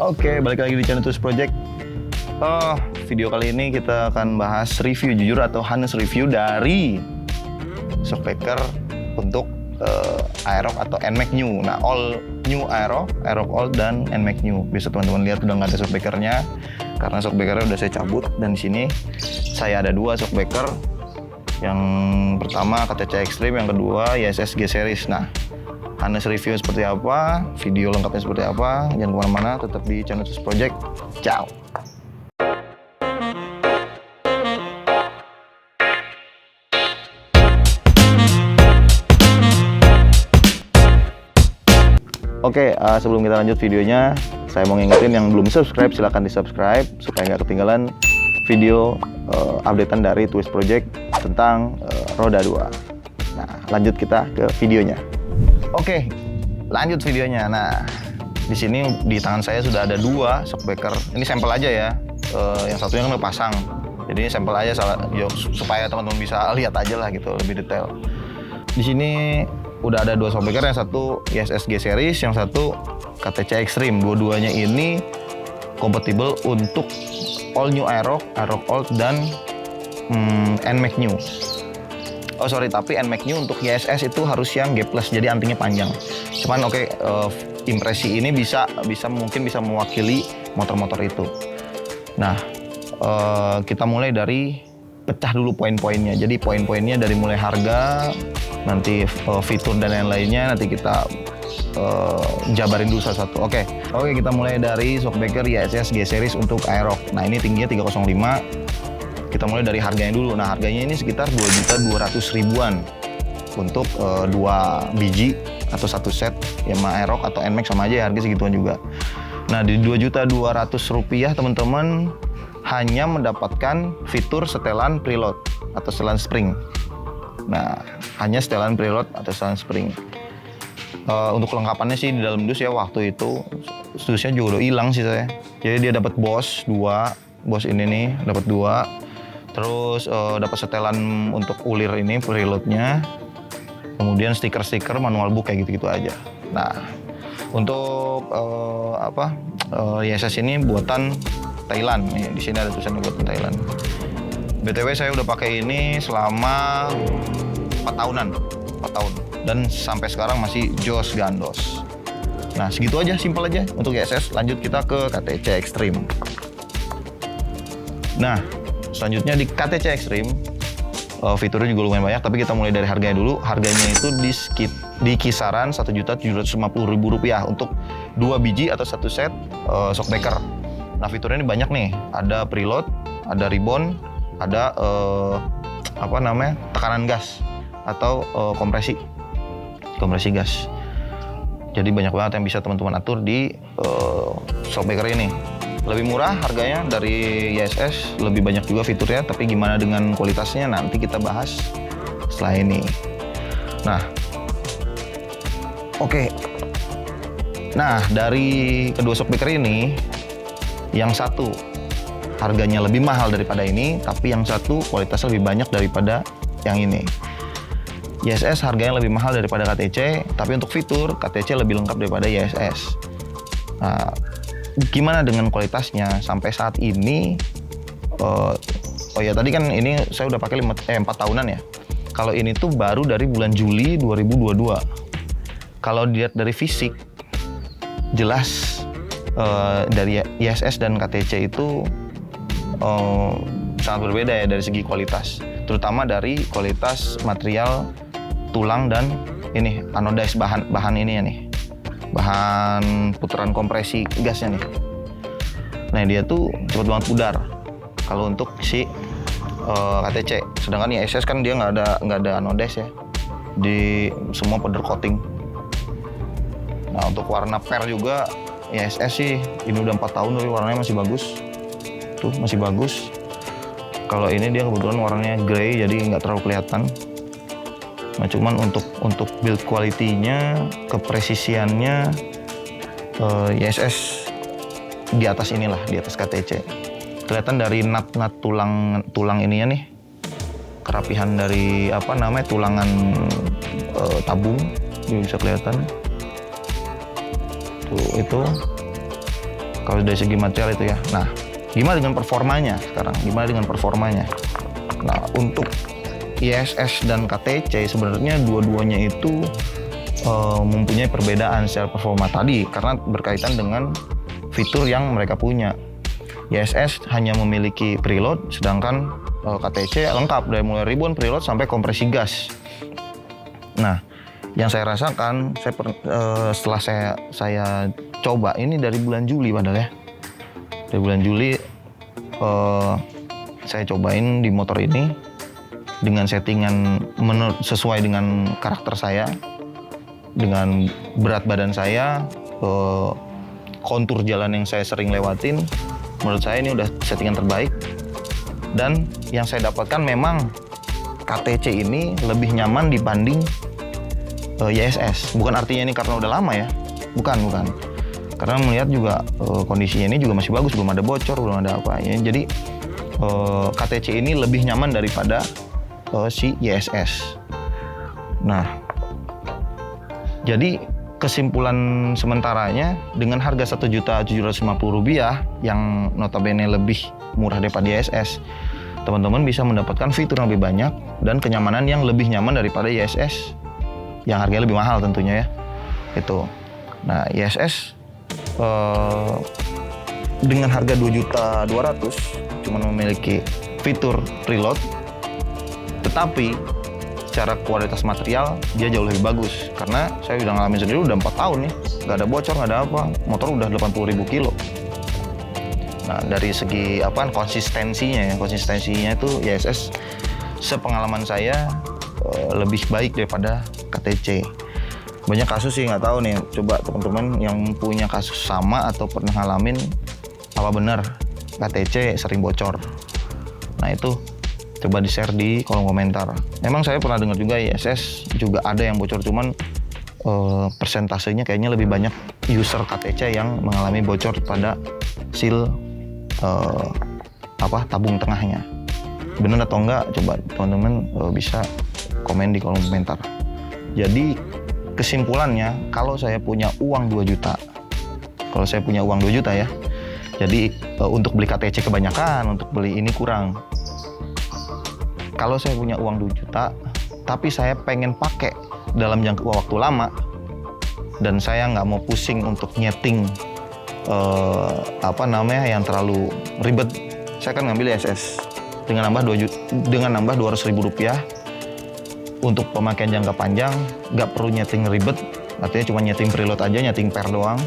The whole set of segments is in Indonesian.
Oke, balik lagi di channel Tools Project. Video kali ini kita akan bahas review jujur atau honest review dari shockbreaker untuk Aerox atau NMAX New. Nah, all new Aerox old dan NMAX New. Bisa teman-teman lihat udah nggak ada shockbreakernya karena shockbreakernya udah saya cabut. Dan di sini saya ada dua shockbreaker. Yang pertama KTC Extreme, yang kedua YSS G Series. Nah, honest review seperti apa, video lengkapnya seperti apa, jangan kemana-mana, tetap di channel Tools Project. Ciao. Oke, sebelum kita lanjut videonya, saya mau ngingetin yang belum subscribe, silahkan di subscribe supaya nggak ketinggalan video updatean dari Tools Project tentang roda 2. Nah, lanjut kita ke videonya. Oke, lanjut videonya. Nah, di sini di tangan saya sudah ada dua shockbreaker. Ini sampel aja ya. Yang satunya kan udah pasang. Jadi ini sampel aja supaya teman-teman bisa lihat aja lah gitu lebih detail. Di sini udah ada dua shockbreaker, yang satu YSS G Series, yang satu KTC Extreme. Dua-duanya ini kompatibel untuk all new Aerox old dan NMAX New. Oh sorry, tapi NMAX New untuk YSS itu harus yang G+, jadi antingnya panjang. Cuman oke, impresi ini mungkin bisa mewakili motor-motor itu. Nah, kita mulai dari pecah dulu poin-poinnya. Jadi poin-poinnya dari mulai harga, nanti fitur dan lain-lainnya nanti kita jabarin dulu satu-satu. Oke, kita mulai dari shockbreaker YSS G Series untuk Aerox. Nah, ini tingginya 305. Kita mulai dari harganya dulu. Nah, harganya ini sekitar 2.200.000-an untuk 2 biji atau satu set Yamaha Aerox atau NMAX, sama aja ya, harga segituan juga. Nah, di 2.200.000 rupiah teman-teman hanya mendapatkan fitur setelan preload atau setelan spring. Nah, hanya setelan preload atau setelan spring. Untuk kelengkapannya sih di dalam dus ya, waktu itu dusnya juga udah hilang sih saya. Jadi dia dapat Boss 2, Boss ini nih dapat 2. Terus dapat setelan untuk ulir ini preloadnya. Kemudian stiker-stiker manual book kayak gitu-gitu aja. Nah, untuk YSS ini buatan Thailand. Nih, di sini ada tulisannya buatan Thailand. BTW saya udah pakai ini selama 4 tahunan. 4 tahun. Dan sampai sekarang masih jos gandos. Nah, segitu aja, simpel aja untuk YSS. Lanjut kita ke KTC Extreme. Nah, selanjutnya di KTC Extreme, fiturnya juga lumayan banyak, tapi kita mulai dari harganya dulu. Harganya itu di kisaran Rp1.750.000 untuk 2 biji atau satu set shockbreaker. Nah, fiturnya ini banyak nih. Ada preload, ada ribbon, ada tekanan gas atau kompresi gas. Jadi banyak banget yang bisa teman-teman atur di shockbreaker ini. Lebih murah harganya dari YSS, lebih banyak juga fiturnya, tapi gimana dengan kualitasnya nanti kita bahas setelah ini. Nah, oke. Nah, dari kedua shockbreaker ini, yang satu harganya lebih mahal daripada ini, tapi yang satu kualitasnya lebih banyak daripada yang ini. YSS harganya lebih mahal daripada KTC, tapi untuk fitur KTC lebih lengkap daripada YSS. Nah, gimana dengan kualitasnya sampai saat ini? Tadi kan ini saya udah pakai 4 tahunan ya. Kalau ini tuh baru dari bulan Juli 2022. Kalau dilihat dari fisik, jelas dari YSS dan KTC itu sangat berbeda ya dari segi kualitas. Terutama dari kualitas material tulang dan ini anodize bahan ini ya nih. Bahan putaran kompresi gasnya nih. Nah, dia tuh cepet banget pudar kalau untuk si KTC. Sedangkan YSS kan dia nggak ada anodize ya, di semua powder coating. Nah, untuk warna per juga YSS sih ini udah 4 tahun tapi warnanya masih bagus. Tuh masih bagus. Kalau ini dia kebetulan warnanya grey jadi nggak terlalu kelihatan. Nah, cuman untuk build quality-nya, kepresisiannya YSS di atas inilah, di atas KTC. Kelihatan dari nut tulang ininya nih. Kerapihan dari tulangan tabung juga bisa kelihatan. Tuh itu. Kalau dari segi material itu ya. Nah, gimana dengan performanya sekarang? Gimana dengan performanya? Nah, untuk ISS dan KTC sebenarnya dua-duanya itu mempunyai perbedaan secara performa tadi karena berkaitan dengan fitur yang mereka punya. ISS hanya memiliki preload, sedangkan KTC lengkap dari mulai ribbon, preload sampai kompresi gas. Nah, yang saya rasakan, setelah saya coba ini dari bulan Juli padahal ya. Dari bulan Juli saya cobain di motor ini dengan settingan sesuai dengan karakter saya, dengan berat badan saya, kontur jalan yang saya sering lewatin. Menurut saya ini udah settingan terbaik. Dan yang saya dapatkan memang KTC ini lebih nyaman dibanding ISS. Bukan artinya ini karena udah lama ya. Bukan. Karena melihat juga kondisinya ini juga masih bagus, belum ada bocor, belum ada apa ya. Jadi KTC ini lebih nyaman daripada si ISS. Nah, jadi kesimpulan sementaranya dengan harga Rp1.750.000 yang notabene lebih murah daripada ISS, teman-teman bisa mendapatkan fitur yang lebih banyak dan kenyamanan yang lebih nyaman daripada ISS yang harganya lebih mahal tentunya ya. Itu. Nah, ISS dengan harga Rp2.200.000 cuma memiliki fitur preload, tetapi secara kualitas material dia jauh lebih bagus karena saya udah ngalamin sendiri udah 4 tahun nih, nggak ada bocor, nggak ada apa, motor udah 80.000 kilo. Nah, dari segi konsistensinya itu ISS sepengalaman saya lebih baik daripada KTC. Banyak kasus sih nggak tahu nih, coba teman-teman yang punya kasus sama atau pernah ngalamin apa benar KTC sering bocor. Nah, itu coba di-share di kolom komentar. Memang saya pernah dengar juga ISS juga ada yang bocor, cuman persentasenya kayaknya lebih banyak user KTC yang mengalami bocor pada seal tabung tengahnya. Benar atau enggak? Coba teman-teman bisa komen di kolom komentar. Jadi kesimpulannya, kalau saya punya uang 2 juta, ya, jadi untuk beli KTC kebanyakan, untuk beli ini kurang. Kalau saya punya uang 2 juta, tapi saya pengen pakai dalam jangka waktu lama, dan saya nggak mau pusing untuk nyeting yang terlalu ribet, saya akan ngambil ISS dengan nambah Rp200.000 untuk pemakaian jangka panjang, nggak perlu nyeting ribet, artinya cuma nyeting preload aja, nyeting per doang.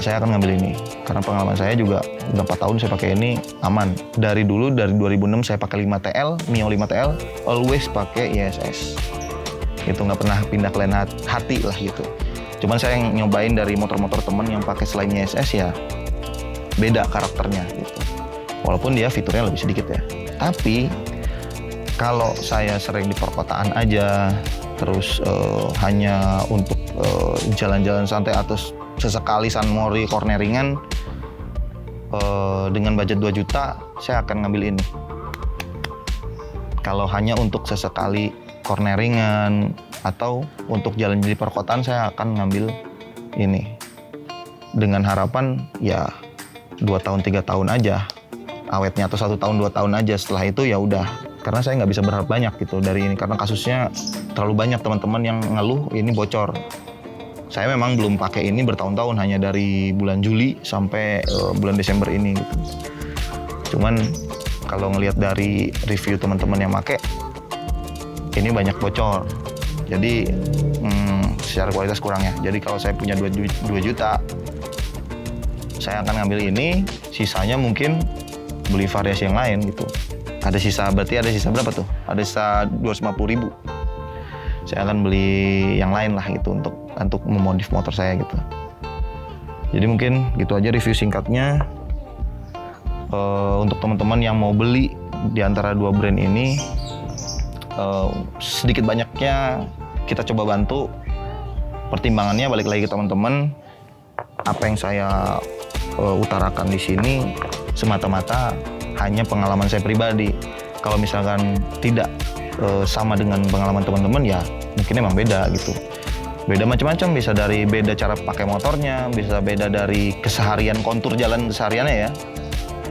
Saya akan ngambil ini karena pengalaman saya juga udah 4 tahun saya pakai ini aman. Dari 2006 saya pakai 5TL, Mio 5TL, always pakai ISS. Itu nggak pernah pindah ke lain hati lah gitu. Cuman saya yang nyobain dari motor-motor temen yang pakai selain ISS ya beda karakternya gitu. Walaupun dia fiturnya lebih sedikit ya. Tapi kalau saya sering di perkotaan aja, terus hanya untuk jalan-jalan santai atau sesekali San Mori corneringan dengan budget 2 juta, saya akan ngambil ini. Kalau hanya untuk sesekali corneringan atau untuk jalan di perkotaan, saya akan ngambil ini. Dengan harapan ya 2 tahun 3 tahun aja awetnya, atau 1 tahun 2 tahun aja. Setelah itu ya udah, karena saya nggak bisa berharap banyak gitu dari ini karena kasusnya terlalu banyak teman-teman yang ngeluh ini bocor. Saya memang belum pakai ini bertahun-tahun, hanya dari bulan Juli sampai bulan Desember ini gitu. Cuman kalau ngelihat dari review teman-teman yang pakai, ini banyak bocor. Jadi secara kualitas kurang ya. Jadi kalau saya punya 2 juta, saya akan ngambil ini, sisanya mungkin beli variasi yang lain gitu. Berarti ada sisa berapa tuh? Ada sisa 250.000. Saya akan beli yang lain lah gitu untuk memodif motor saya gitu. Jadi mungkin gitu aja review singkatnya. Untuk teman-teman yang mau beli di antara 2 brand ini, sedikit banyaknya kita coba bantu. Pertimbangannya balik lagi ke teman-teman. Apa yang saya utarakan di sini semata-mata hanya pengalaman saya pribadi. Kalau misalkan tidak sama dengan pengalaman teman-teman ya mungkin emang beda gitu. Beda macam-macam, bisa dari beda cara pakai motornya, bisa beda dari keseharian kontur jalan kesehariannya ya.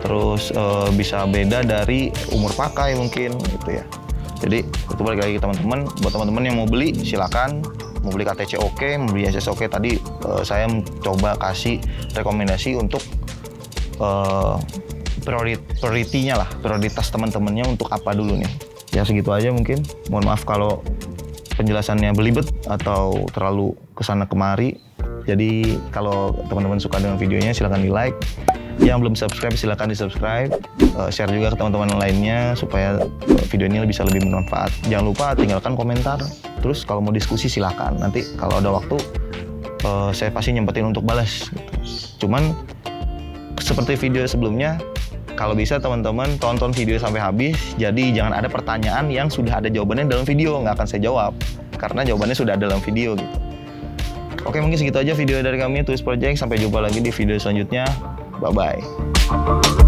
Terus bisa beda dari umur pakai mungkin gitu ya. Jadi itu balik lagi ke teman-teman. Buat teman-teman yang mau beli silakan. Mau beli KTC oke, mau beli SS oke. Tadi saya coba kasih rekomendasi untuk prioritinya lah, prioritas teman-temannya untuk apa dulu nih. Ya segitu aja mungkin. Mohon maaf kalau penjelasannya belibet atau terlalu kesana kemari. Jadi kalau teman-teman suka dengan videonya silahkan di like. Yang belum subscribe silahkan di subscribe. Share juga ke teman-teman lainnya supaya video ini bisa lebih bermanfaat. Jangan lupa tinggalkan komentar. Terus kalau mau diskusi silahkan. Nanti kalau ada waktu saya pasti nyempetin untuk balas. Cuman seperti video sebelumnya, kalau bisa teman-teman tonton video sampai habis. Jadi jangan ada pertanyaan yang sudah ada jawabannya dalam video, nggak akan saya jawab karena jawabannya sudah ada dalam video gitu. Oke, mungkin segitu aja video dari kami Twist Project. Sampai jumpa lagi di video selanjutnya. Bye bye.